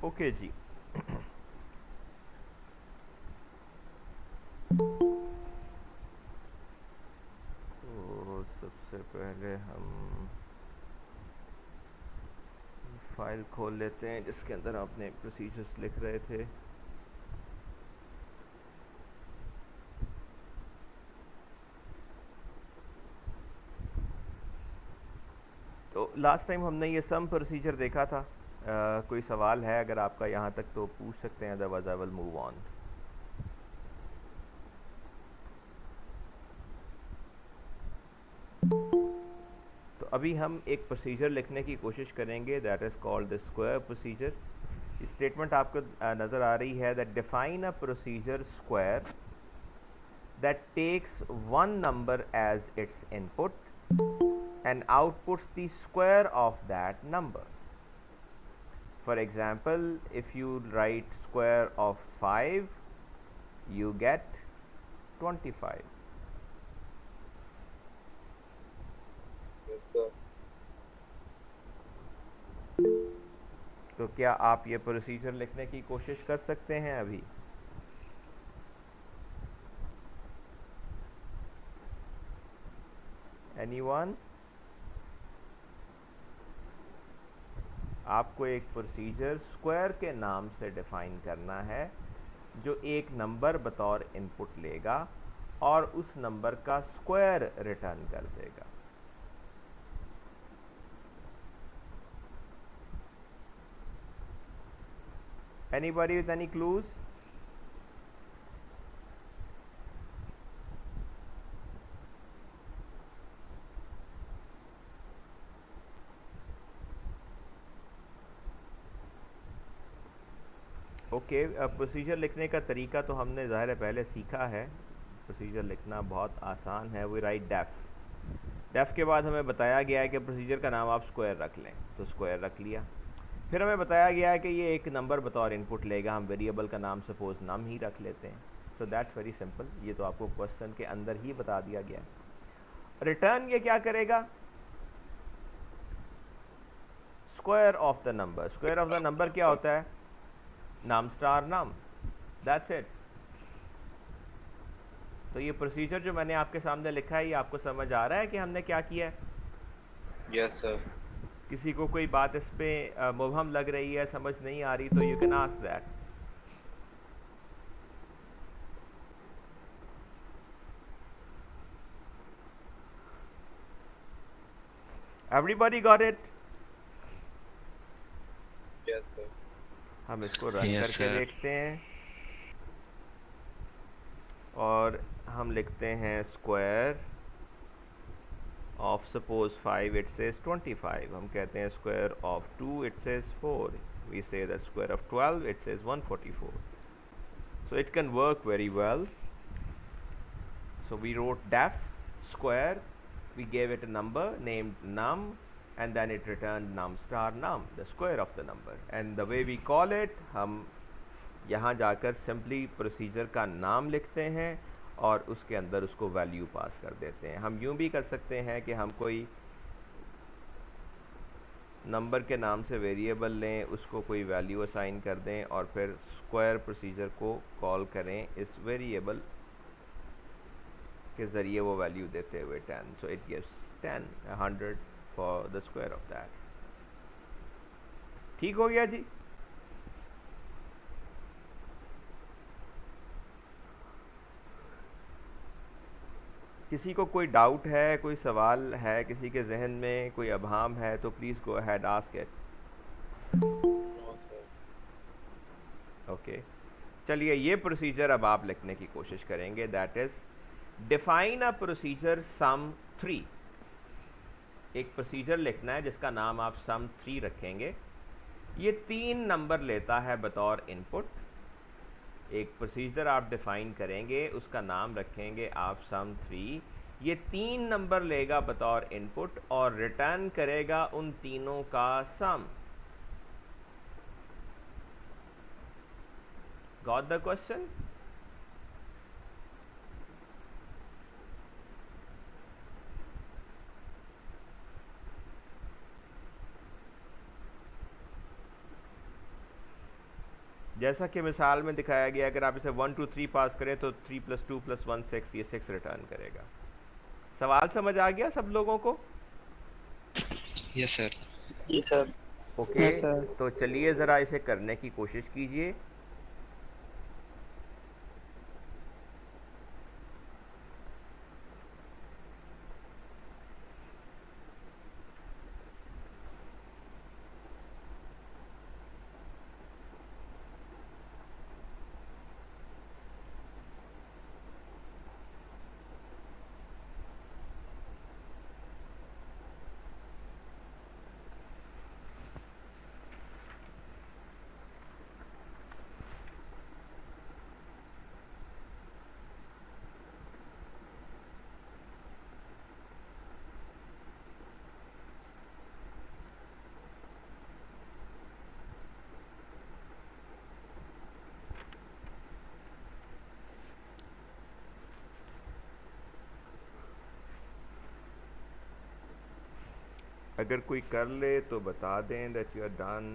Okay जी। तो सबसे पहले हम फाइल खोल लेते हैं जिसके अंदर आपने प्रोसीजर्स लिख रहे थे। तो लास्ट टाइम हमने ये सम प्रोसीजर देखा था। कोई सवाल है अगर आपका यहाँ तक तो पूछ सकते हैं, otherwise I will move on. तो अभी हम एक प्रोसीजर लिखने की कोशिश करेंगे, that is called the square procedure. Statement आपको नज़र आ रही है, that define a procedure square that takes one number as its input and outputs the square of that number. For example, if you write square of 5, you get 25. Yes, sir. तो क्या आप ये procedure लिखने की कोशिश कर सकते हैं अभी? एनीवन? आपको एक प्रोसीजर स्क्वायर के नाम से डिफाइन करना है जो एक नंबर बतौर इनपुट लेगा और उस नंबर का स्क्वायर रिटर्न कर देगा। Anybody with any clues? Okay, procedure लिखने का तरीका तो हमने ज़ाहिर है पहले सीखा है। प्रोसीजर लिखना बहुत आसान है। वी राइट डेफ के बाद हमें बताया गया है कि प्रोसीजर का नाम आप स्क्वायर रख लें, तो स्क्वायर रख लिया। फिर हमें बताया गया है कि ये एक नंबर बतौर इनपुट लेगा, हम वेरिएबल का नाम सपोज नम ही रख लेते हैं। सो दैट्स वेरी सिंपल, ये तो आपको क्वेश्चन के अंदर ही बता दिया गया है। रिटर्न ये क्या करेगा? Square of the number. Square of the number क्या होता है? नम स्टार नम, दैट्स इट। तो ये प्रोसीजर जो मैंने आपके सामने लिखा है, ये आपको समझ आ रहा है कि हमने क्या किया है? Yes, sir. किसी को कोई बात इस पे मुबहम लग रही है, समझ नहीं आ रही, तो you can ask that. Everybody got it? Yes, sir. हम इसको रन यस करके सर। देखते हैं और हम लिखते हैं square of suppose 5, it says 25। हम कहते हैं square of 2, it says 4। We say that square of 12, it says 144। so it can work very well. So we wrote def square, we gave it a number named num, and then it returned num star num, the square of the number. And the way we call it, हम यहाँ जाकर simply procedure का नाम लिखते हैं और उसके अंदर उसको वैल्यू पास कर देते हैं। हम यूँ भी कर सकते हैं कि हम कोई नंबर के नाम से वेरिएबल लें, उसको कोई वैल्यू असाइन कर दें और फिर स्क्वायर प्रोसीजर को कॉल करें इस वेरिएबल के ज़रिए वो वैल्यू देते हुए 10। So it gives 10, 100 for the square of that. ठीक हो गया जी? किसी को कोई डाउट है, कोई सवाल है, किसी के जहन में कोई अभाम है, तो please go ahead, ask it. No, sir. Okay, चलिए ये प्रोसीजर अब आप लिखने की कोशिश करेंगे, that is define a procedure sum 3। एक प्रोसीजर लिखना है जिसका नाम आप सम 3 रखेंगे। ये 3 नंबर लेता है बतौर इनपुट। एक प्रोसीजर आप डिफाइन करेंगे, उसका नाम रखेंगे आप सम 3। ये 3 नंबर लेगा बतौर इनपुट और रिटर्न करेगा उन तीनों का सम। Got the question? जैसा कि मिसाल में दिखाया गया, अगर आप इसे 1 2 3 पास करें तो 3 + 2 + 1 6, ये 6 रिटर्न करेगा। सवाल समझ आ गया सब लोगों को? Yes sir. जी सर। Okay, yes sir. तो चलिए ज़रा इसे करने की कोशिश कीजिए। अगर कोई कर ले तो बता दें that you are done.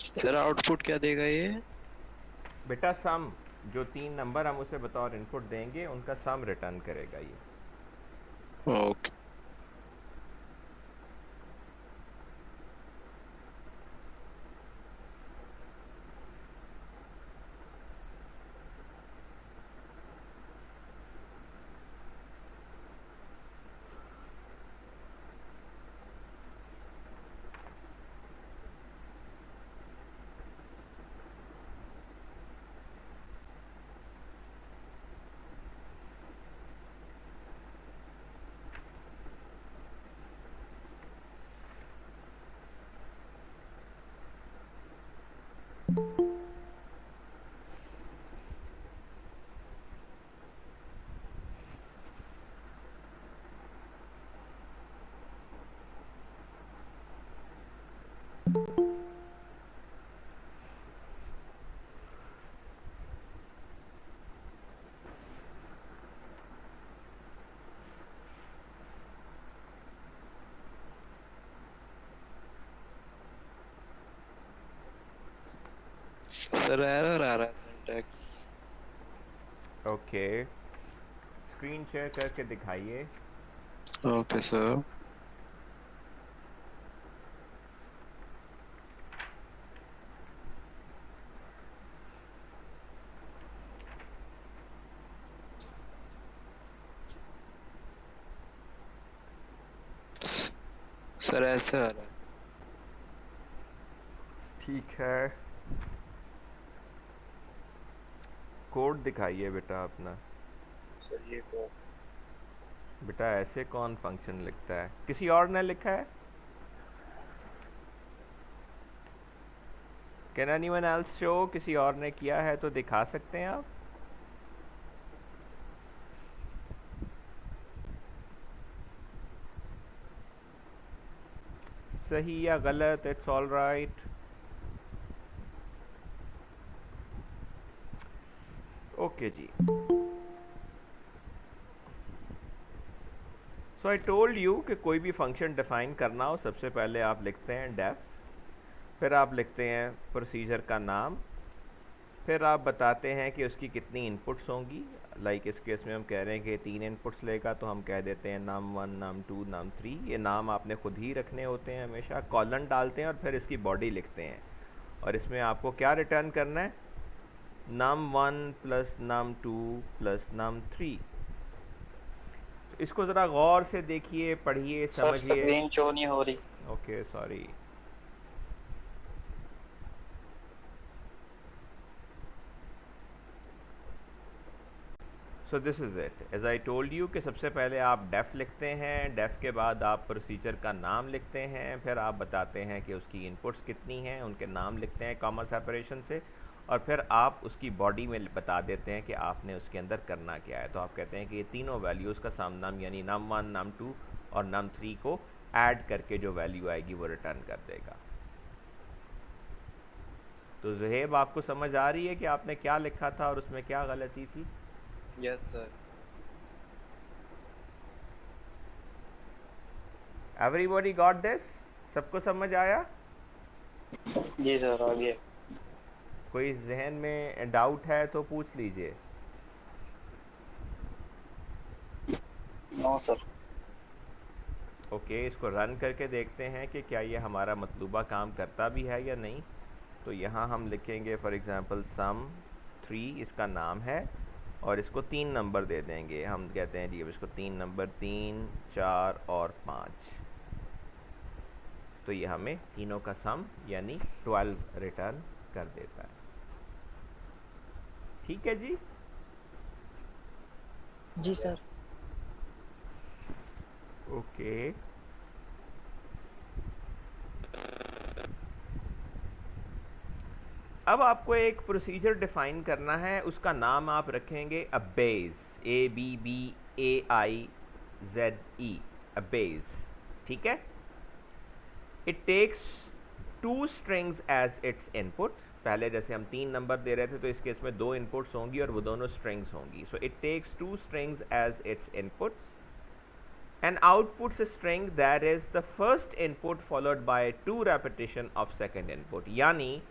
Sir output क्या देगा ये? बेटा सम, जो 3 नंबर हम उसे बतौर इनपुट देंगे उनका सम रिटर्न करेगा ये। ओके। सर एरर आ रहा है सिंटैक्स। ओके, स्क्रीन शेयर करके दिखाइए। Okay sir. सर ऐसे आ रहा है। ठीक है, कोड दिखाइए बेटा अपना। सर ये को बेटा ऐसे कौन फंक्शन लिखता है? किसी और ने लिखा है? Can anyone else show? किसी और ने किया है तो दिखा सकते हैं आप? सही या गलत, इट्स ऑल राइट। ओके जी। सो आई टोल्ड यू कि कोई भी फंक्शन डिफाइन करना हो, सबसे पहले आप लिखते हैं डेफ, फिर आप लिखते हैं प्रोसीजर का नाम, फिर आप बताते हैं कि उसकी कितनी इनपुट्स होंगी। लाइक इस केस में हम कह रहे हैं कि 3 इनपुट्स लेगा, तो हम कह देते हैं नाम 1, नाम 2, नाम 3। ये नाम आपने खुद ही रखने होते हैं हमेशा। कॉलन डालते हैं और फिर इसकी बॉडी लिखते हैं, और इसमें आपको क्या रिटर्न करना है? नाम 1 प्लस नाम 2 प्लस नाम 3। इसको ज़रा गौर से देखिए, पढ़िए, सर समझिए। स्क्रीन शो नहीं हो रही। Okay, sorry. So this is it. As I told you कि सबसे पहले आप डेफ लिखते हैं, डेफ के बाद आप प्रोसीजर का नाम लिखते हैं, फिर आप बताते हैं कि उसकी इनपुट्स कितनी हैं, उनके नाम लिखते हैं कॉमा सेपरेशन से, और फिर आप उसकी बॉडी में बता देते हैं कि आपने उसके अंदर करना क्या है। तो आप कहते हैं कि ये तीनों वैल्यूज़ का साम नाम यानी नाम 1, नाम 2 और नाम 3 को ऐड करके जो वैल्यू आएगी वो रिटर्न कर देगा। तो ज़ुहैब, आपको समझ आ रही है कि आपने क्या लिखा था और उसमें क्या गलती थी? Yes, sir. Everybody got this? सबको समझ आया? जी सर आ गया। कोई जहन में डाउट है तो पूछ लीजिए। No sir. ओके, इसको रन करके देखते हैं कि क्या ये हमारा मतलूबा काम करता भी है या नहीं। तो यहाँ हम लिखेंगे फॉर एग्ज़ाम्पल सम 3 इसका नाम है, और इसको 3 नंबर दे देंगे। हम कहते हैं जी अब इसको 3 नंबर, 3, 4 और 5। तो ये हमें तीनों का सम यानी 12 रिटर्न कर देता है। ठीक है जी। जी सर। ओके, अब आपको एक प्रोसीजर डिफाइन करना है, उसका नाम आप रखेंगे अबेज, ABBAIZE, अबेज। ठीक है। It takes 2 strings as its input. पहले जैसे हम 3 नंबर दे रहे थे तो इस केस में 2 इनपुट्स होंगी और वो दोनों स्ट्रिंग्स होंगी। So it takes 2 strings as its inputs and outputs a string that is the first input followed by 2 repetition of second input। यानी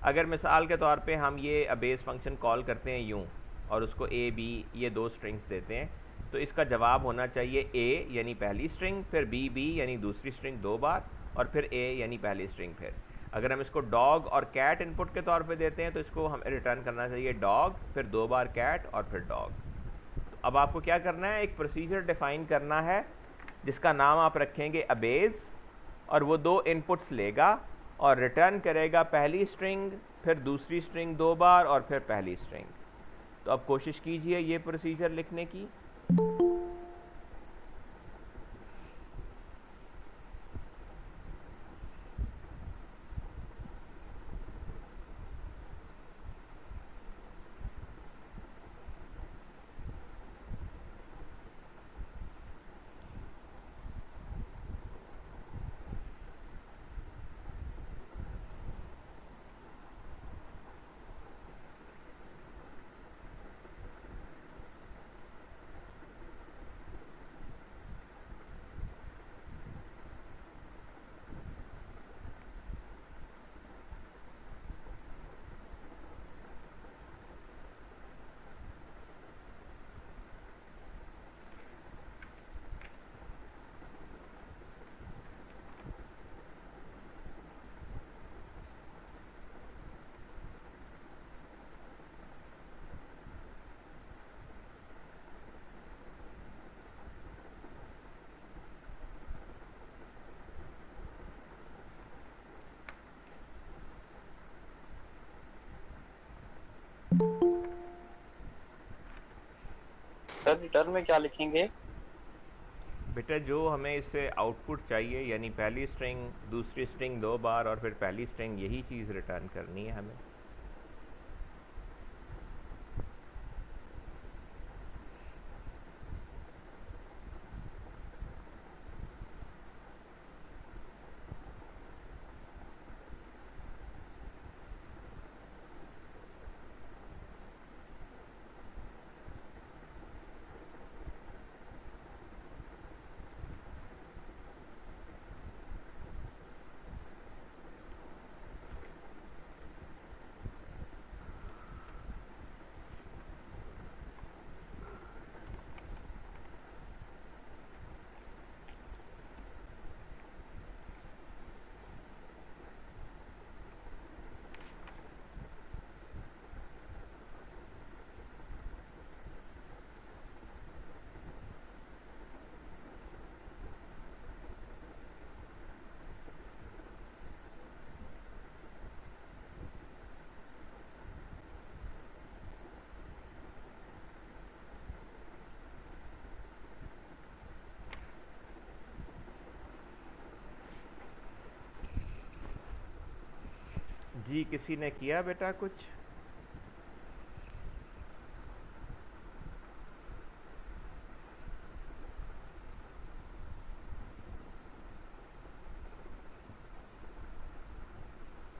अगर मिसाल के तौर पे हम ये अबेस फंक्शन कॉल करते हैं यूं, और उसको ए बी ये 2 स्ट्रिंग्स देते हैं, तो इसका जवाब होना चाहिए ए यानी पहली स्ट्रिंग, फिर बी बी यानी दूसरी स्ट्रिंग 2 बार, और फिर ए यानी पहली स्ट्रिंग फिर। अगर हम इसको डॉग और कैट इनपुट के तौर पे देते हैं तो इसको हमें रिटर्न करना चाहिए डॉग, फिर 2 बार कैट और फिर डॉग। तो अब आपको क्या करना है, एक प्रोसीजर डिफाइन करना है जिसका नाम आप रखेंगे अबेज, और वो 2 इनपुट्स लेगा और रिटर्न करेगा पहली स्ट्रिंग, फिर दूसरी स्ट्रिंग 2 बार और फिर पहली स्ट्रिंग। तो अब कोशिश कीजिए ये प्रोसीजर लिखने की। सर रिटर्न में क्या लिखेंगे? बेटा जो हमें इससे आउटपुट चाहिए, यानी पहली स्ट्रिंग, दूसरी स्ट्रिंग 2 बार और फिर पहली स्ट्रिंग, यही चीज़ रिटर्न करनी है हमें। जी किसी ने किया बेटा कुछ?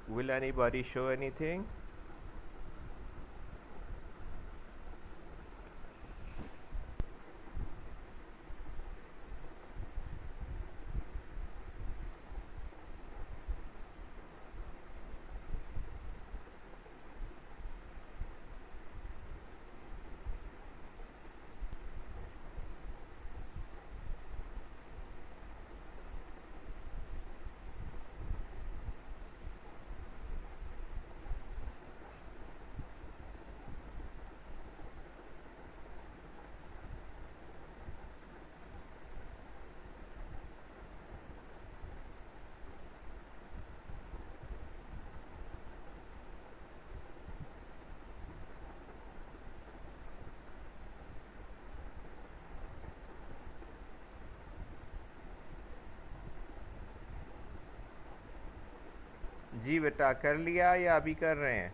Will anybody show anything? जी बेटा कर लिया या अभी कर रहे हैं?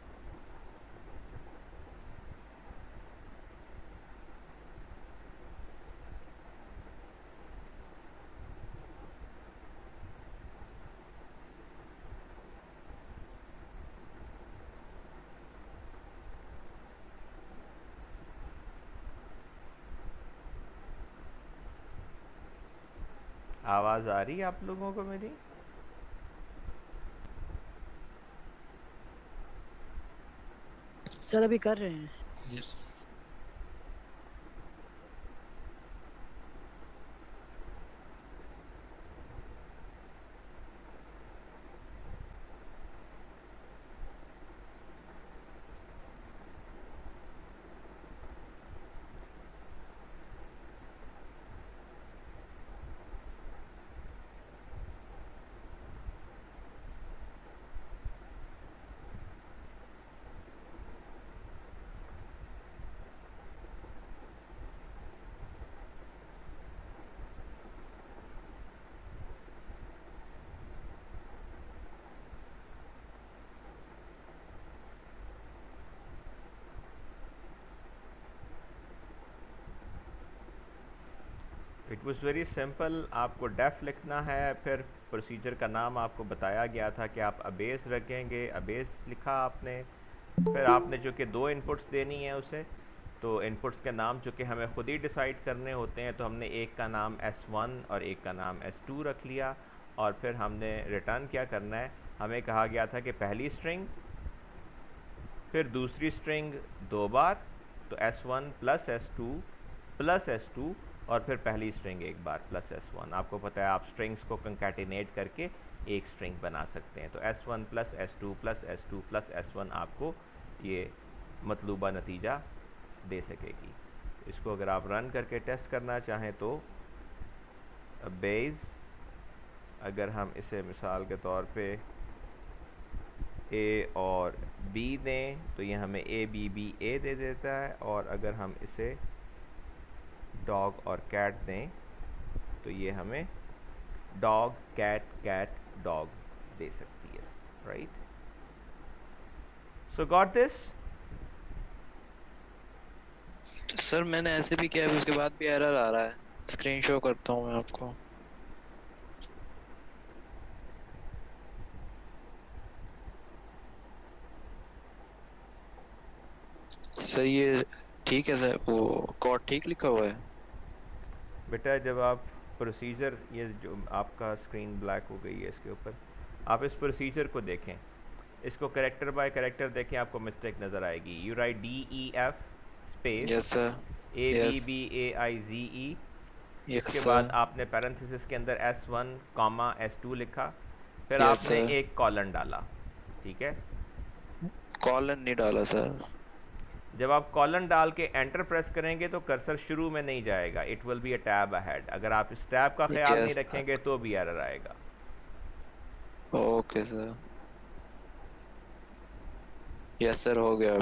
आवाज़ आ रही है आप लोगों को मेरी? सर अभी कर रहे हैं। Yes. It was very simple. आपको डेफ लिखना है, फिर प्रोसीजर का नाम आपको बताया गया था कि आप अबेस रखेंगे, अबेस लिखा आपने। फिर आपने जो कि 2 इनपुट्स देनी है उसे, तो इनपुट्स के नाम जो कि हमें ख़ुद ही डिसाइड करने होते हैं, तो हमने एक का नाम S1 और एक का नाम S2 रख लिया। और फिर हमने रिटर्न क्या करना है, हमें कहा गया था कि पहली स्ट्रिंग, फिर दूसरी स्ट्रिंग 2 बार, तो S1 plus S2 plus S2, और फिर पहली स्ट्रिंग एक बार प्लस S1। आपको पता है आप स्ट्रिंग्स को कंकैटिनेट करके एक स्ट्रिंग बना सकते हैं। तो S1 plus S2 plus S2 plus S1 आपको ये मतलूबा नतीजा दे सकेगी। इसको अगर आप रन करके टेस्ट करना चाहें तो बेस, अगर हम इसे मिसाल के तौर पे A और B दें तो ये हमें A दे देता है, और अगर हम इसे डॉग और कैट दें तो ये हमें डॉग कैट कैट डॉग दे सकती है, right? So got this? Sir मैंने ऐसे भी किया है, उसके बाद भी एरर आ रहा है। स्क्रीन शो करता हूँ मैं आपको। सर ये ठीक है सर, वो कोड ठीक लिखा हुआ है। बेटा जब आप प्रोसीजर, ये जो आपका स्क्रीन ब्लैक हो गई है इसके ऊपर, आप इस प्रोसीजर को देखें, इसको करेक्टर बाय करेक्टर देखें, आपको मिस्टेक नज़र आएगी। You right DEF space yes sir. Yes. ABBAIZE, yes इसके बाद सर। आपने पैरेंथेसिस के अंदर S1 कॉमा S2 लिखा, फिर यस आपने सर। एक कॉलन डाला, ठीक है? कॉलन नहीं डाला सर। जब आप कॉलन डाल के एंटर प्रेस करेंगे तो कर्सर शुरू में नहीं जाएगा, it will be a tab ahead. अगर आप इस टैब का ख्याल नहीं यस। रखेंगे तो भी एरर आएगा। Okay sir. यस सर, हो गया।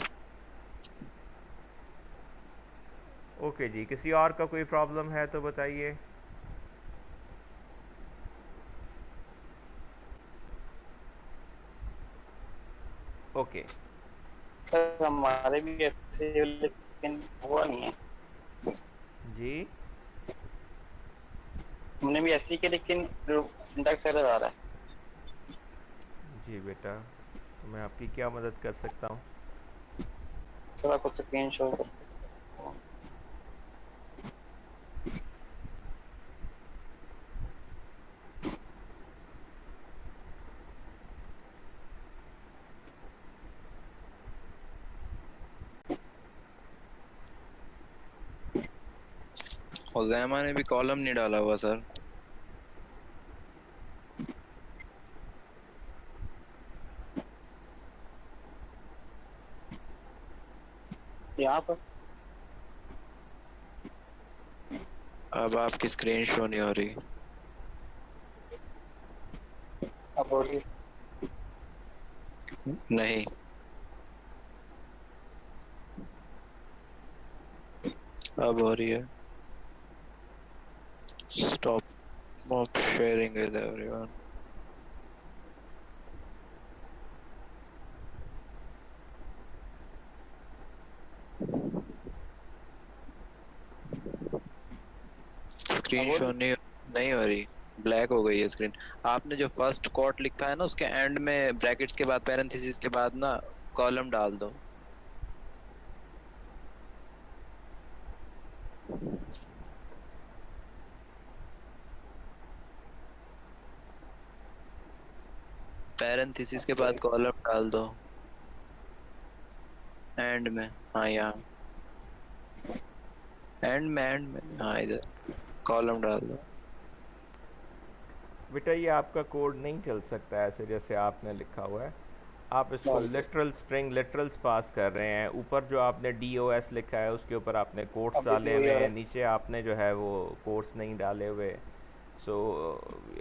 ओके जी, किसी और का कोई प्रॉब्लम है तो बताइए। ओके सर हमारे भी ऐसे, लेकिन हुआ नहीं है। जी, हमने भी ऐसे ही किया, लेकिन सिंटैक्स एरर आ रहा है। जी बेटा, तो मैं आपकी क्या मदद कर सकता हूँ? सर आपको स्क्रीन शो कर। और जैमा ने भी कॉलम नहीं डाला हुआ सर। यहाँ पर अब आपकी स्क्रीन शो नहीं हो रही। अब हो रही है। नहीं, अब हो रही है। Stop of sharing with everyone. अब स्क्रीन हो शो रही नहीं हो रही। ब्लैक हो गई है स्क्रीन। आपने जो फर्स्ट कोट लिखा है ना, उसके एंड में ब्रैकेट्स के बाद, पैरेंथेसिस के बाद ना कॉलम डाल दो। पैरेंथेसिस के ओके। बाद कॉलम डाल दो एंड में। हाँ यहाँ एंड में हाँ, इधर कॉलम डाल दो। बेटा ये आपका कोड नहीं चल सकता ऐसे जैसे आपने लिखा हुआ है। आप इसको डाल दो। लिटरल स्ट्रिंग लिटरल्स पास कर रहे हैं। ऊपर जो आपने DOS लिखा है उसके ऊपर आपने कोट्स अब देखिए डाले वही हुए आ हैं, रहा नीचे आपने जो है वो कोट्स नहीं डाले हुए। So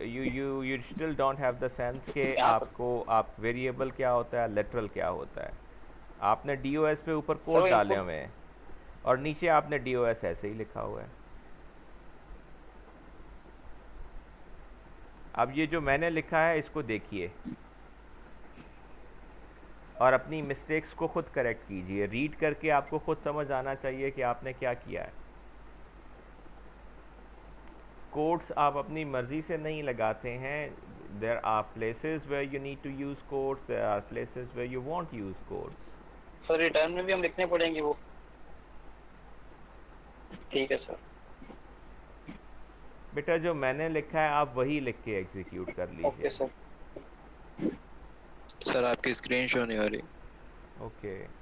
you still don't have the sense के है यहाँ पर। आपको, आप वेरिएबल क्या होता है, लिटरल क्या होता है। आपने DOS पे ऊपर सर वो कोड डाले इनपुट। हुए हैं और नीचे आपने DOS ऐसे ही लिखा हुआ है। अब ये जो मैंने लिखा है इसको देखिए और अपनी मिस्टेक्स को खुद करेक्ट कीजिए। रीड करके आपको खुद समझ आना चाहिए कि आपने क्या किया है। कोड्स आप अपनी मर्ज़ी से नहीं लगाते हैं। There are places where you need to use codes, there are places where you want use codes. Sir return में भी हम लिखने पड़ेंगे वो। ठीक है सर। बेटा जो मैंने लिखा है आप वही लिख के एग्जीक्यूट कर ओके लीजिए। सर। सर आपकी स्क्रीन शो नहीं हो रही। ओके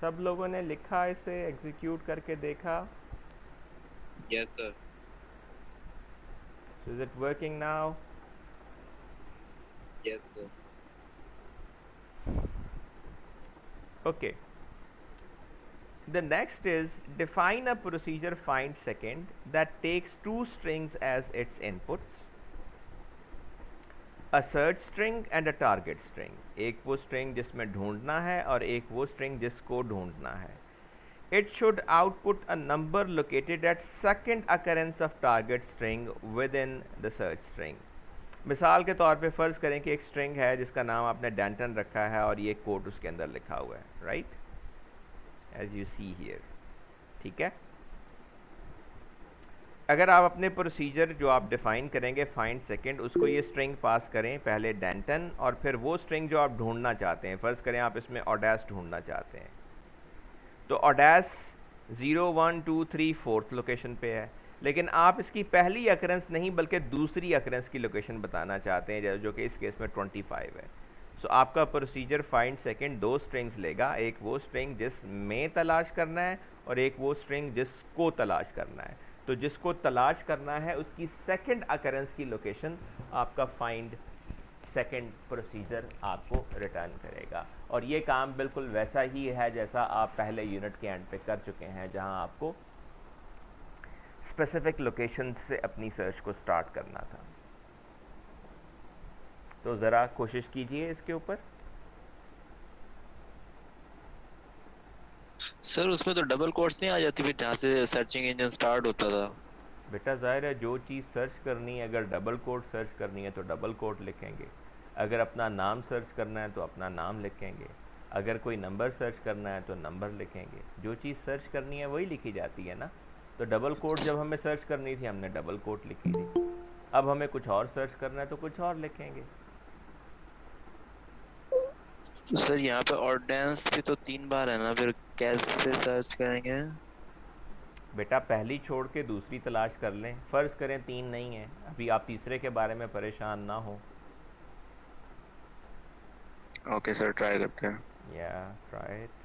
सब लोगों ने लिखा, इसे एग्जीक्यूट करके देखा? Yes, sir. So is it working now? Yes, sir. Okay. The next is define a procedure find second that takes two strings as its inputs, a search string and a target string. एक वो string जिसमें ढूंढना है और एक वो string जिसको ढूंढना है. It should output a number located at second occurrence of target string within the search string. मिसाल के तौर पे फ़र्ज़ करें कि एक स्ट्रिंग है जिसका नाम आपने डेंटन रखा है और ये कोड उसके अंदर लिखा हुआ है, right, as you see here. ठीक है. अगर आप अपने प्रोसीजर जो आप डिफ़ाइन करेंगे फाइंड सेकंड, उसको ये स्ट्रिंग पास करें, पहले डेंटन और फिर वो स्ट्रिंग जो आप ढूंढना चाहते हैं. फ़र्ज़ करें आप इसमें ऑडेस ढूंढना चाहते हैं, तो ऑडेस 0 1 2 3 4th लोकेशन पे है, लेकिन आप इसकी पहली अकरेंस नहीं बल्कि दूसरी अकरेंस की लोकेशन बताना चाहते हैं, जो कि इस केस में 25 है. सो आपका प्रोसीजर फाइंड सेकंड दो स्ट्रिंग्स लेगा, एक वो स्ट्रिंग जिसमें तलाश करना है और एक वो स्ट्रिंग जिसको तलाश करना है. तो जिसको तलाश करना है उसकी सेकंड अकरेंस की लोकेशन आपका फाइंड सेकंड प्रोसीजर आपको रिटर्न करेगा. और ये काम बिल्कुल वैसा ही है जैसा आप पहले यूनिट के एंड पे कर चुके हैं, जहां आपको स्पेसिफिक लोकेशन से अपनी सर्च को स्टार्ट करना था. तो ज़रा कोशिश कीजिए इसके ऊपर. सर उसमें तो डबल कोट्स नहीं आ जाती फिर जहाँ से सर्चिंग इंजन स्टार्ट होता था? बेटा ज़ाहिर है जो चीज़ सर्च करनी है, अगर डबल कोट सर्च करनी है तो डबल कोट लिखेंगे, अगर अपना नाम सर्च करना है तो अपना नाम लिखेंगे, अगर कोई नंबर सर्च करना है तो नंबर लिखेंगे. जो चीज़ सर्च करनी है वही लिखी जाती है ना. तो डबल कोट जब हमें सर्च करनी थी हमने डबल कोट लिखी थी, अब हमें कुछ और सर्च करना है तो कुछ और लिखेंगे. सर यहाँ पे ऑर्डेंस भी तो 3 बार है ना, फिर कैसे सर्च करेंगे? बेटा पहली छोड़ के दूसरी तलाश कर लें. फ़र्ज़ करें 3 नहीं है, अभी आप तीसरे के बारे में परेशान ना हो. ओके सर, ट्राई करते हैं. या ट्राई इट.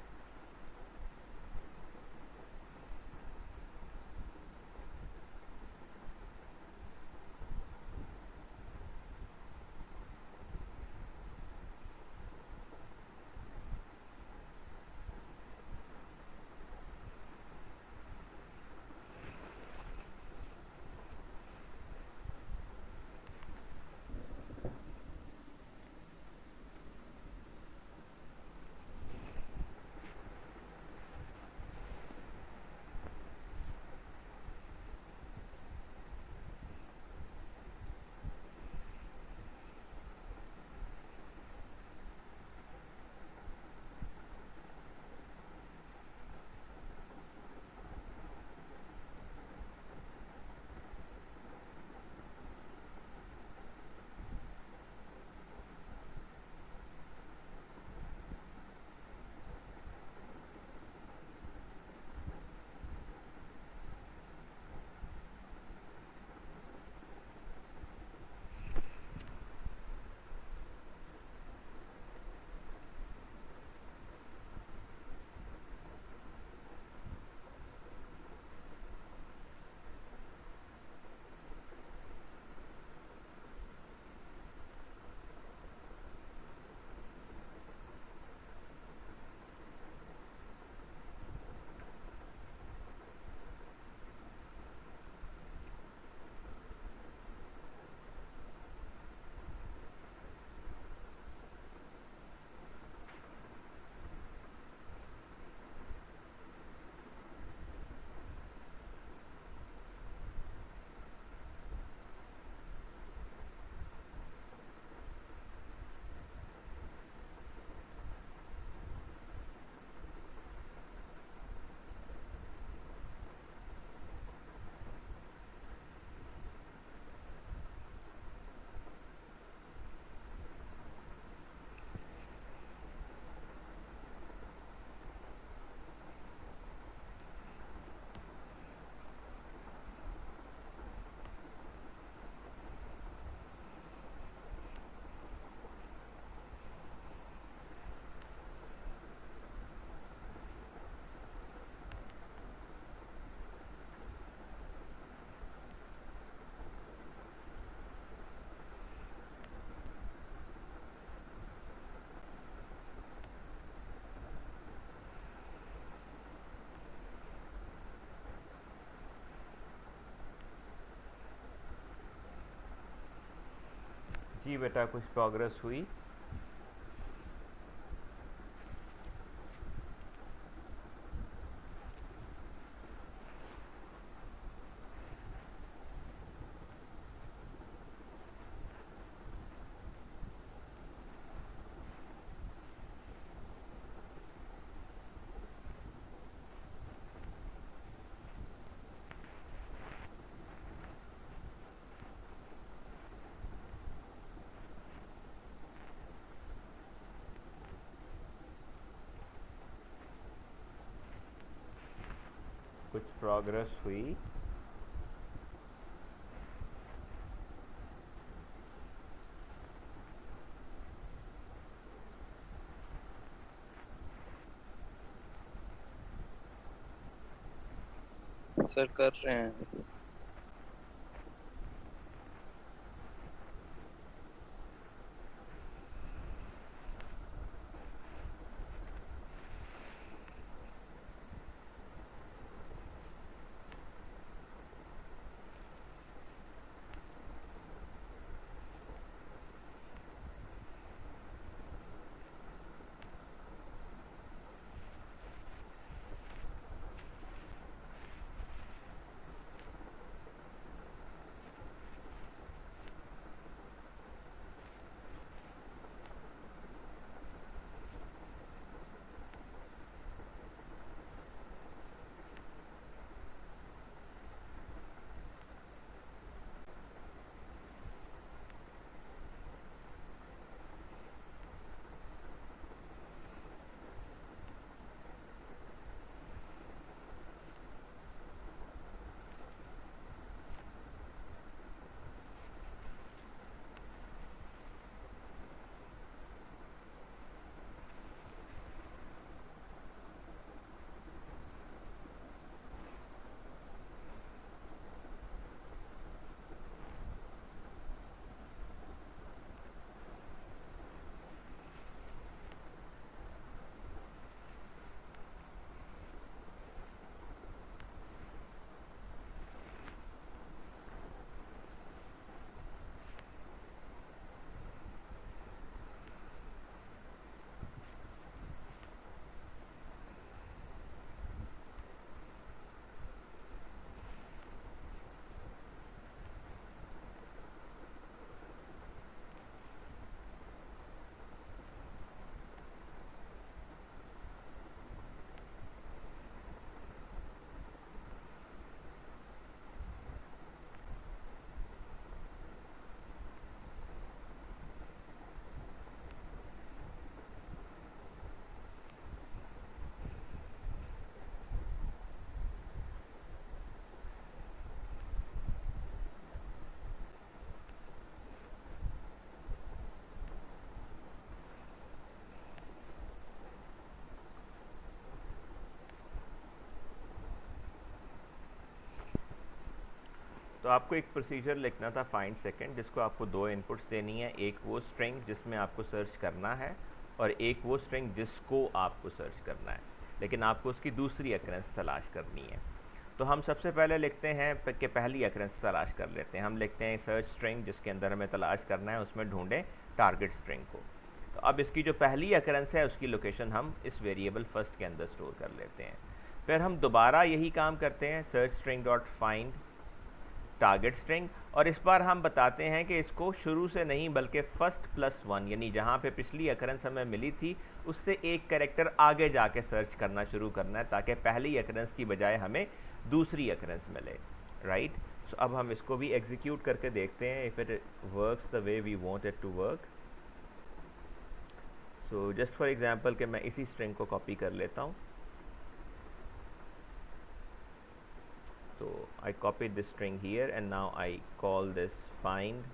आपकी बेटा कुछ प्रोग्रेस हुई? कुछ प्रोग्रेस हुई? सर कर रहे हैं। तो आपको एक प्रोसीजर लिखना था फाइंड सेकंड, जिसको आपको दो इनपुट्स देनी है, एक वो स्ट्रिंग जिसमें आपको सर्च करना है और एक वो स्ट्रिंग जिसको आपको सर्च करना है, लेकिन आपको उसकी दूसरी अकरेंस तलाश करनी है। तो हम सबसे पहले लिखते हैं कि पहली अकरेंस तलाश कर लेते हैं। हम लिखते हैं सर्च स्ट्रिंग, जिसके अंदर हमें तलाश करना है उसमें ढूंढें टारगेट स्ट्रिंग को। तो अब इसकी जो पहली अकरेंस है उसकी लोकेशन हम इस वेरिएबल फर्स्ट के अंदर स्टोर कर लेते हैं। फिर हम दोबारा यही काम करते हैं, search string dot find target string, और इस बार हम बताते हैं कि इसको शुरू से नहीं बल्कि फर्स्ट प्लस वन, यानी जहाँ पे पिछली अकरेंस हमें मिली थी उससे एक कैरेक्टर आगे जाके सर्च करना शुरू करना है, ताकि पहली अकरेंस की बजाय हमें दूसरी अकरेंस मिले, राइट। सो अब हम इसको भी एग्जीक्यूट करके देखते हैं if it works the way we want it to work. So just for example कि मैं इसी स्ट्रिंग को कॉपी कर लेता हूँ। So I copied this string here and now I call this find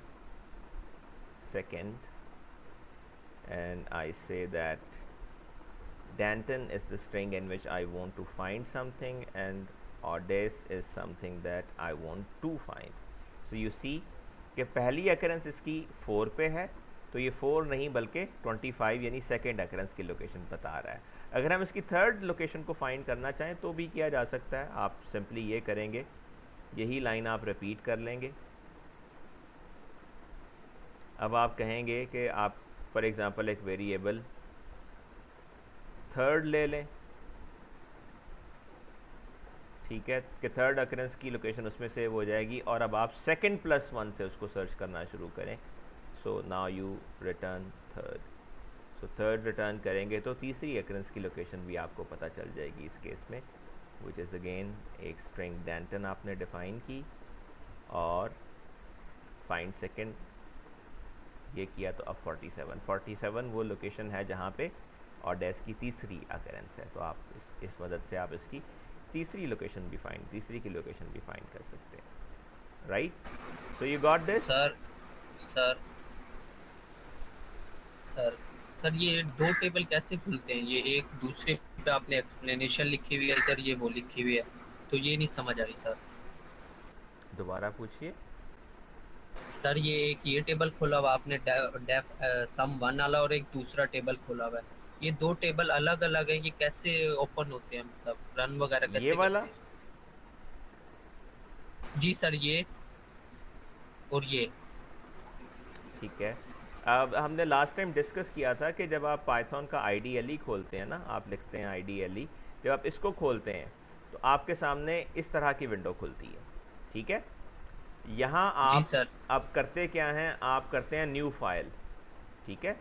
second, and I say that Danton is the string in which I want to find something and Audace is something that I want to find. So you see कि पहली occurrence इसकी 4 पे है, तो ये 4 नहीं बल्कि 25 यानी सेकेंड अकरेंस की लोकेशन बता रहा है। अगर हम इसकी थर्ड लोकेशन को फाइंड करना चाहें तो भी किया जा सकता है। आप सिंपली ये करेंगे, यही लाइन आप रिपीट कर लेंगे। अब आप कहेंगे कि आप फॉर एग्ज़ाम्पल एक वेरिएबल थर्ड ले लें, ठीक है, कि थर्ड अकरेंस की लोकेशन उसमें सेव हो जाएगी, और अब आप सेकंड प्लस वन से उसको सर्च करना शुरू करें। So now you return third. So third return करेंगे तो तीसरी अकरेंस की लोकेशन भी आपको पता चल जाएगी इस केस में, विच इज़ अगेन एक स्ट्रिंग डेंटन आपने डिफाइन की और फाइंड सेकंड ये किया, तो अब 47 वो लोकेशन है जहाँ पे ऑडेस की तीसरी अकरेंस है। तो आप इस मदद से आप इसकी तीसरी की लोकेशन भी फाइंड कर सकते हैं, right? So you got this? Sir sir sir sir ये दो टेबल कैसे खुलते हैं? ये एक दूसरे पे आपने एक्सप्लेनेशन लिखी हुई है सर, ये वो लिखी हुई है, तो ये नहीं समझ आ रही सर। दोबारा पूछिए। सर ये एक ये टेबल खोला हुआ आपने डेफ सम वन वाला, और एक दूसरा टेबल खोला हुआ है, ये दो टेबल अलग अलग है, ये कैसे ओपन होते हैं, मतलब रन वगैरह ये कैसे वाला? करते हैं? जी सर, ये और ये। ठीक है। अब हमने लास्ट टाइम डिस्कस किया था कि जब आप पाइथन का IDLE खोलते हैं ना, आप लिखते हैं IDLE, जब आप इसको खोलते हैं तो आपके सामने इस तरह की विंडो खुलती है, ठीक है। यहाँ जी आप सर। अब करते क्या हैं, आप करते हैं न्यू फाइल, ठीक है।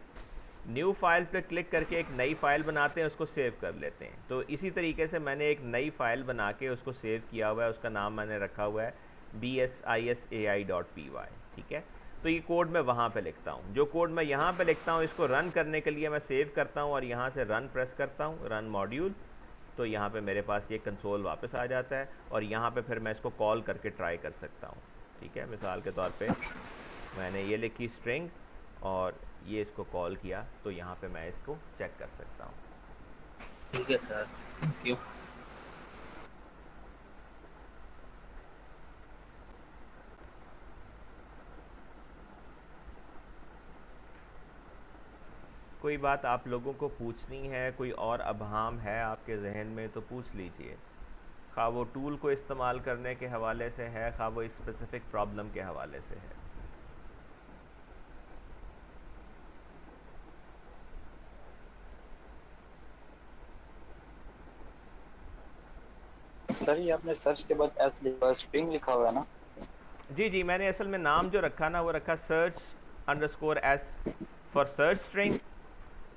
न्यू फाइल पे क्लिक करके एक नई फाइल बनाते हैं, उसको सेव कर लेते हैं। तो इसी तरीके से मैंने एक नई फाइल बना के उसको सेव किया हुआ है, उसका नाम मैंने रखा हुआ है bsisai.py, ठीक है। तो ये कोड मैं वहाँ पे लिखता हूँ, जो कोड मैं यहाँ पे लिखता हूँ इसको रन करने के लिए मैं सेव करता हूँ और यहाँ से रन प्रेस करता हूँ, रन मॉड्यूल, तो यहाँ पे मेरे पास ये कंसोल वापस आ जाता है और यहाँ पे फिर मैं इसको कॉल करके ट्राई कर सकता हूँ, ठीक है। मिसाल के तौर पे मैंने ये लिखी स्ट्रिंग और ये इसको कॉल किया, तो यहाँ पे मैं इसको चेक कर सकता हूँ। ठीक है सर, थैंक यू। कोई बात आप लोगों को पूछनी है, कोई और अबहाम है आपके जहन में तो पूछ लीजिए, खा वो टूल को इस्तेमाल करने के हवाले से है, खा वो इस स्पेसिफिक प्रॉब्लम के हवाले से है। सर ये आपने सर्च के बाद एस लिखा, स्ट्रिंग लिखा हुआ है ना? जी जी, मैंने असल में नाम जो रखा ना वो रखा search_s फॉर सर्च स्ट्रिंग,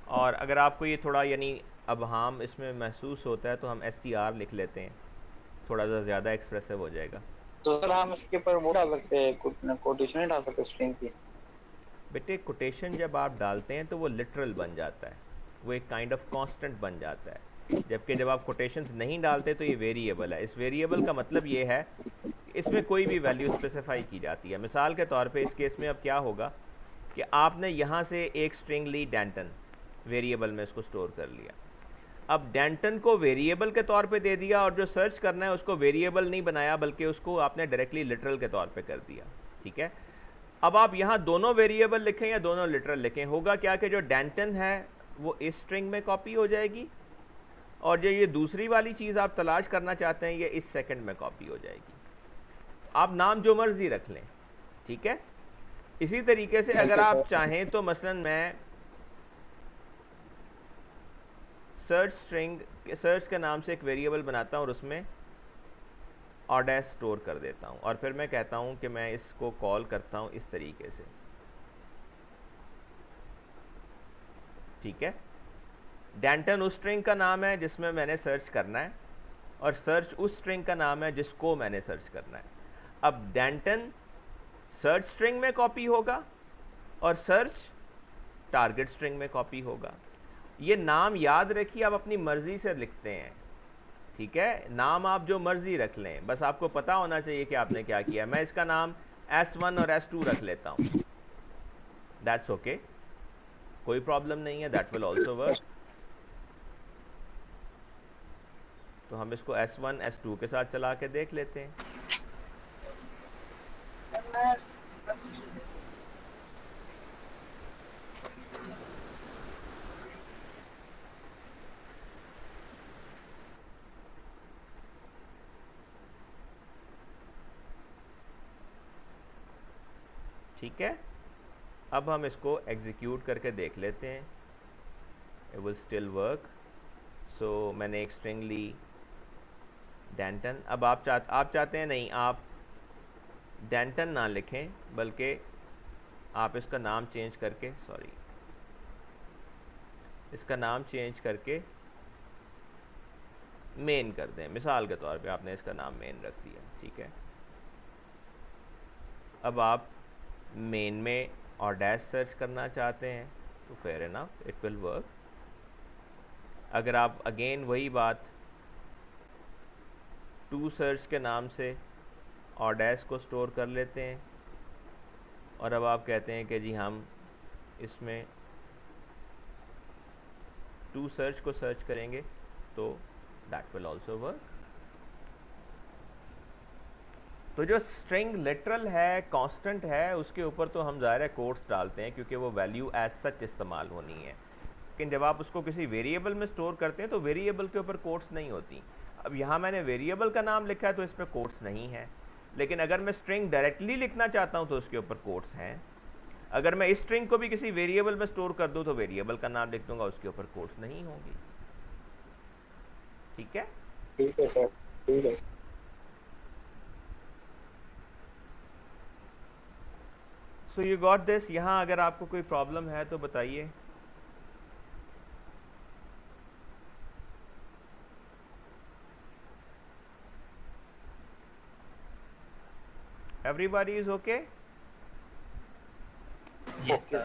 और अगर आपको ये थोड़ा यानी अबहाम इसमें महसूस होता है तो हम str लिख लेते हैं, थोड़ा सा ज़्यादा एक्सप्रेसिव हो जाएगा। तो सर हम इसके ऊपर वो डाल सकते हैं, कोटेशन नहीं डाल सकते स्ट्रिंग की? बेटे कोटेशन जब आप डालते हैं तो वो लिटरल बन जाता है, वो एक काइंड ऑफ कांस्टेंट बन जाता है, जबकि जब आप कोटेशंस नहीं डालते तो ये वेरिएबल है। इस वेरिएबल का मतलब ये है कि इसमें कोई भी वैल्यू स्पेसिफाई की जाती है। मिसाल के तौर पे इस केस में अब क्या होगा कि आपने यहाँ से एक स्ट्रिंग ली डेंटन, वेरिएबल में इसको स्टोर कर लिया, अब डेंटन को वेरिएबल के तौर पे दे दिया और जो सर्च करना है उसको वेरिएबल नहीं बनाया बल्कि उसको आपने डायरेक्टली लिटरल के तौर पे कर दिया, ठीक है। अब आप यहाँ दोनों वेरिएबल लिखें या दोनों लिटरल लिखें, होगा क्या कि जो डेंटन है वो इस स्ट्रिंग में कॉपी हो जाएगी और जो ये दूसरी वाली चीज़ आप तलाश करना चाहते हैं ये इस सेकंड में कॉपी हो जाएगी। आप नाम जो मर्जी रख लें, ठीक है। इसी तरीके से अगर आप चाहें तो मसलन मैं सर्च के नाम से एक वेरिएबल बनाता हूँ और उसमें ऑडेस स्टोर कर देता हूँ और फिर मैं कहता हूँ कि मैं इसको कॉल करता हूँ इस तरीके से, ठीक है। डेंटन उस स्ट्रिंग का नाम है जिसमें मैंने सर्च करना है और सर्च उस स्ट्रिंग का नाम है जिसको मैंने सर्च करना है। अब डेंटन सर्च स्ट्रिंग में कॉपी होगा और सर्च टारगेट स्ट्रिंग में कॉपी होगा। ये नाम याद रखिए, आप अपनी मर्जी से लिखते हैं, ठीक है। नाम आप जो मर्जी रख लें, बस आपको पता होना चाहिए कि आपने क्या किया। मैं इसका नाम S1 और S2 रख लेता हूँ, दैट्स ओके, कोई प्रॉब्लम नहीं है, दैट विल ऑल्सो वर्क। तो हम इसको S1 S2 के साथ चला के देख लेते हैं। ठीक है, अब हम इसको एग्जीक्यूट करके देख लेते हैं, इट विल स्टिल वर्क। सो मैंने एक स्ट्रिंग ली डेंटन। अब आप चाहते हैं नहीं, आप डेंटन ना लिखें बल्कि आप इसका नाम चेंज करके, सॉरी, इसका नाम चेंज करके मेन कर दें। मिसाल के तौर पे आपने इसका नाम मेन रख दिया, ठीक है। अब आप मेन में और डैश सर्च करना चाहते हैं तो fair enough, it will work. अगर आप अगेन वही बात टू सर्च के नाम से और डैश को स्टोर कर लेते हैं और अब आप कहते हैं कि जी हम इसमें टू सर्च को सर्च करेंगे तो दैट विल आल्सो वर्क। तो जो स्ट्रिंग लिटरल है, कांस्टेंट है, उसके ऊपर तो हम ज़ाहिर है कोट्स डालते हैं क्योंकि वो वैल्यू एज सच इस्तेमाल होनी है। लेकिन जब आप उसको किसी वेरिएबल में स्टोर करते हैं तो वेरिएबल के ऊपर कोट्स नहीं होती। अब यहाँ मैंने वेरिएबल का नाम लिखा है तो इस पर कोट्स नहीं है, लेकिन अगर मैं स्ट्रिंग डायरेक्टली लिखना चाहता हूँ तो उसके ऊपर कोट्स हैं। अगर मैं इस स्ट्रिंग को भी किसी वेरिएबल में स्टोर कर दूँ तो वेरिएबल का नाम लिख दूंगा, उसके ऊपर कोट्स नहीं होंगी। ठीक है, ठीक है सर, ठीक है। So you got this. यहाँ अगर आपको कोई प्रॉब्लम है तो बताइए। Everybody is okay? Yes, sir.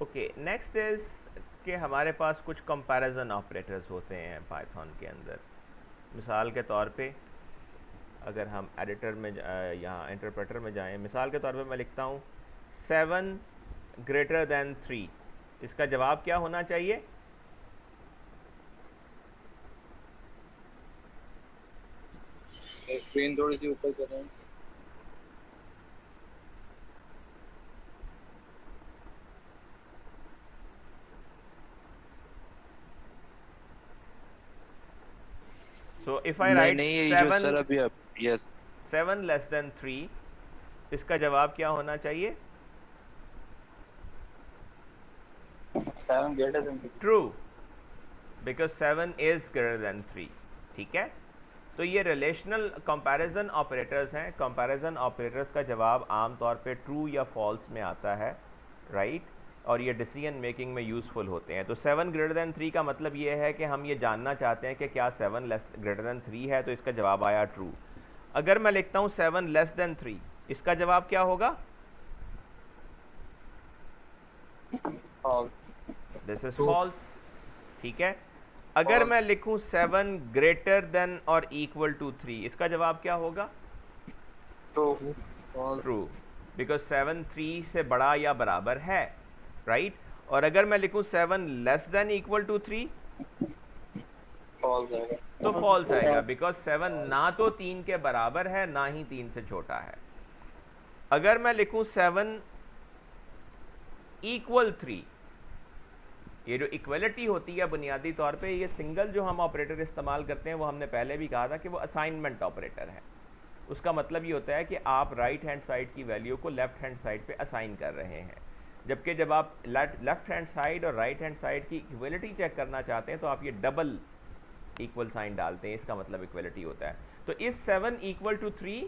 Okay, next is कि हमारे पास कुछ कंपैरिजन ऑपरेटर्स होते हैं पाइथन के अंदर। मिसाल के तौर पे अगर हम एडिटर में यहाँ इंटरप्रेटर में जाएं, मिसाल के तौर पे मैं लिखता हूँ 7 ग्रेटर दैन 3, इसका जवाब क्या होना चाहिए? स्क्रीन थोड़ी सी ऊपर करें। So if I write नहीं, ये जो सर अभी आप यस 7 लेस देन 3, इसका जवाब क्या होना चाहिए? 7 greater than 3। True, because 7 is greater than 3। ठीक है, तो ये रिलेशनल कंपैरिजन ऑपरेटर्स हैं। कंपैरिजन ऑपरेटर्स का जवाब आमतौर पे ट्रू या फॉल्स में आता है, राइट, और ये डिसीजन मेकिंग में यूज़फुल होते हैं। तो 7 ग्रेटर देन 3 का मतलब ये है कि हम ये जानना चाहते हैं कि क्या 7 लेस ग्रेटर देन 3 है, तो इसका जवाब आया ट्रू। अगर मैं लिखता हूँ 7 लेस देन 3, इसका जवाब क्या होगा? This is false. ठीक है, अगर मैं लिखूं 7 greater than or equal to 3, इसका जवाब क्या होगा? ट्रू, बिकॉज 7 3 से बड़ा या बराबर है, राइट। और अगर मैं लिखूं 7 लेस देन इक्वल टू 3 तो फॉल्स आएगा, बिकॉज 7 ना तो 3 के बराबर है ना ही 3 से छोटा है। अगर मैं लिखूं 7 इक्वल 3, ये जो इक्वलिटी होती है बुनियादी तौर पे, ये सिंगल जो हम ऑपरेटर इस्तेमाल करते हैं वो हमने पहले भी कहा था कि वो असाइनमेंट ऑपरेटर है। उसका मतलब ये होता है कि आप राइट हैंड साइड की वैल्यू को लेफ्ट हैंड साइड पे असाइन कर रहे हैं, जबकि जब आप लेफ्ट हैंड साइड और राइट हैंड साइड की इक्वलिटी चेक करना चाहते हैं तो आप ये डबल इक्वल साइन डालते हैं, इसका मतलब इक्वलिटी होता है। तो इस 7 equal to 3,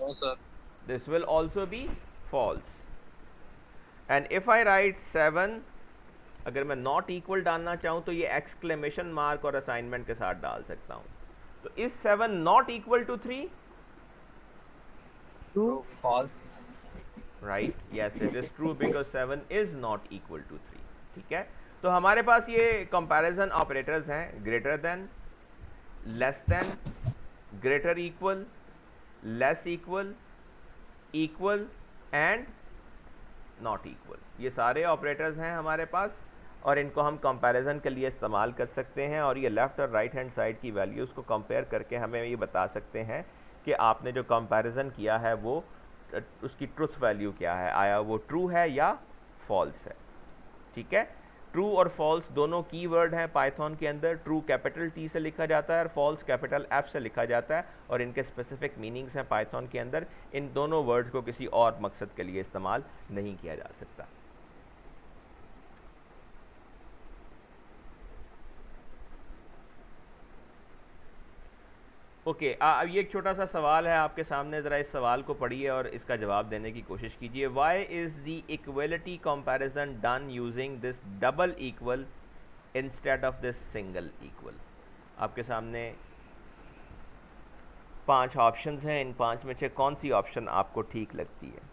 no sir, this will also be false. And if I write 7, अगर मैं नॉट इक्वल डालना चाहूं तो ये एक्सक्लेमेशन मार्क और असाइनमेंट के साथ डाल सकता हूं। तो इस 7 not equal to 3, true, false, right, yes it is true because 7 is not equal to 3। ठीक है, तो हमारे पास ये कंपैरिजन ऑपरेटर्स हैं, greater than, less than, greater equal, less equal, equal and not equal. ये सारे ऑपरेटर्स हैं हमारे पास और इनको हम कंपैरिजन के लिए इस्तेमाल कर सकते हैं, और ये लेफ़्ट और राइट हैंड साइड की वैल्यूज़ को कंपेयर करके हमें ये बता सकते हैं कि आपने जो कंपैरिजन किया है वो उसकी ट्रुथ वैल्यू क्या है, आया वो ट्रू है या फॉल्स है। ठीक है, ट्रू और फॉल्स दोनों कीवर्ड हैं पाइथन के अंदर। ट्रू कैपिटल टी से लिखा जाता है और फॉल्स कैपिटल एफ से लिखा जाता है, और इनके स्पेसिफिक मीनिंग्स हैं पाइथन के अंदर। इन दोनों वर्ड्स को किसी और मकसद के लिए इस्तेमाल नहीं किया जा सकता। ओके, अब ये एक छोटा सा सवाल है आपके सामने, ज़रा इस सवाल को पढ़िए और इसका जवाब देने की कोशिश कीजिए। Why is the equality comparison done using this double equal instead of this single equal? आपके सामने 5 ऑप्शंस हैं, इन 5 में से कौन सी ऑप्शन आपको ठीक लगती है?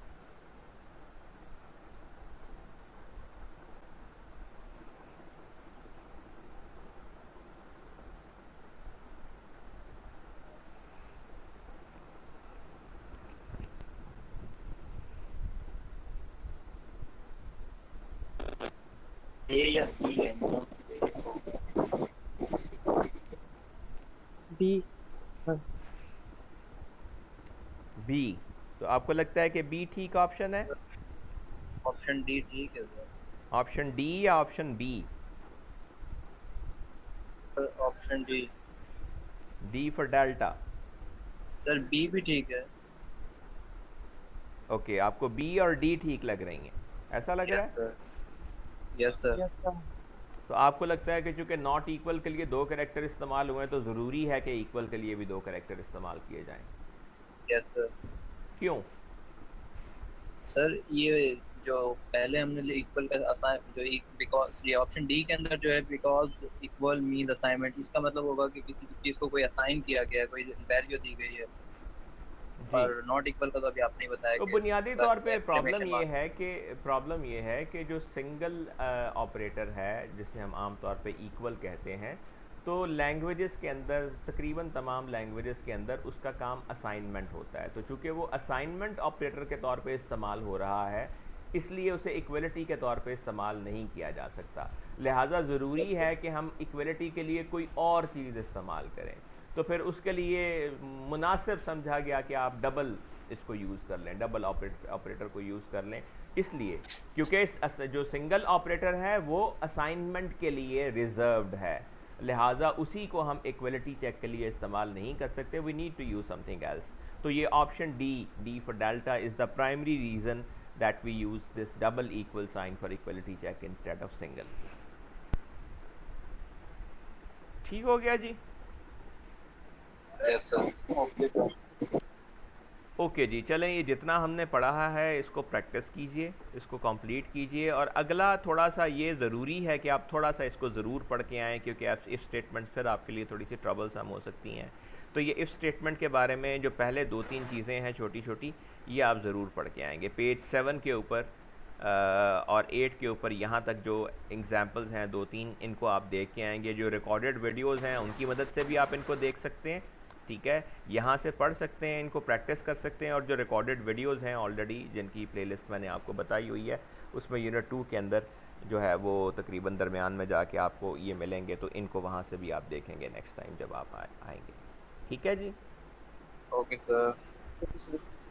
ए या सी है। बी। बी। तो आपको लगता है कि बी ठीक ऑप्शन है? ऑप्शन डी ठीक है सर। ऑप्शन डी या option B? Option D. D for delta. Sir B भी ठीक है। ओके, आपको बी और डी ठीक लग रही हैं, ऐसा लग रहा है? Yes sir. Yes sir. तो आपको लगता है कि चूंकि नॉट इक्वल के लिए 2 कैरेक्टर इस्तेमाल हुए हैं तो ज़रूरी है कि इक्वल के लिए भी 2 कैरेक्टर इस्तेमाल किए जाएं। Yes sir. क्यों? सर ये जो पहले हमने इक्वल का असाइन जो बिकॉज ये ऑप्शन डी के अंदर जो है बिकॉज इक्वल मीन असाइनमेंट, इसका मतलब होगा कि किसी चीज को कोई असाइन किया गया है, कोई वैल्यू दी गई है। जी। और नॉट इक्वल का तो अभी आपने बताया तो कि बुनियादी तौर पे exclamation प्रॉब्लम ये है कि जो सिंगल ऑपरेटर है जिसे हम आम तौर पे इक्वल कहते हैं, तो लैंग्वेजेस के अंदर तकरीबन तमाम लैंग्वेजेस के अंदर उसका काम असाइनमेंट होता है। तो चूंकि वो असाइनमेंट ऑपरेटर के तौर पे इस्तेमाल हो रहा है, इसलिए उसे इक्वलिटी के तौर पे इस्तेमाल नहीं किया जा सकता। लिहाजा ज़रूरी है कि हम इक्वलिटी के लिए कोई और चीज़ इस्तेमाल करें। तो फिर उसके लिए मुनासिब समझा गया कि आप डबल इसको यूज़ कर लें, डबल ऑपरेटर को यूज़ कर लें, इसलिए क्योंकि जो सिंगल ऑपरेटर है वो असाइनमेंट के लिए रिजर्व्ड है। लिहाजा उसी को हम इक्वलिटी चेक के लिए इस्तेमाल नहीं कर सकते। We need to use something else. तो ये option D for delta is the primary reason that we use this double equal sign for equality check instead of single. ठीक हो गया जी? Yes sir. Okay sir. Okay जी, चलें, ये जितना हमने पढ़ा है इसको प्रैक्टिस कीजिए, इसको कंप्लीट कीजिए। और अगला थोड़ा सा ये ज़रूरी है कि आप थोड़ा सा इसको ज़रूर पढ़ के आएँ, क्योंकि आप इफ़ स्टेटमेंट फिर आपके लिए थोड़ी सी ट्रबलसम हो सकती हैं। तो ये इफ़ स्टेटमेंट के बारे में जो पहले 2-3 चीज़ें हैं छोटी छोटी, ये आप ज़रूर पढ़ के आएँगे। पेज 7 के ऊपर और 8 के ऊपर यहाँ तक जो एग्जाम्पल्स हैं 2-3, इनको आप देख के आएंगे। जो रिकॉर्डेड वीडियोस हैं उनकी मदद से भी आप इनको देख सकते हैं, ठीक है, यहाँ से पढ़ सकते हैं, इनको प्रैक्टिस कर सकते हैं। और जो रिकॉर्डेड वीडियोस हैं ऑलरेडी जिनकी प्लेलिस्ट मैंने आपको बताई हुई है, उसमें यूनिट 2 के अंदर जो है वो तकरीबन दरमियान में जाके आपको ये मिलेंगे, तो इनको वहाँ से भी आप देखेंगे नेक्स्ट टाइम जब आप आएँगे। ठीक है जी? Okay sir.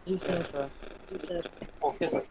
जी सर। Okay sir.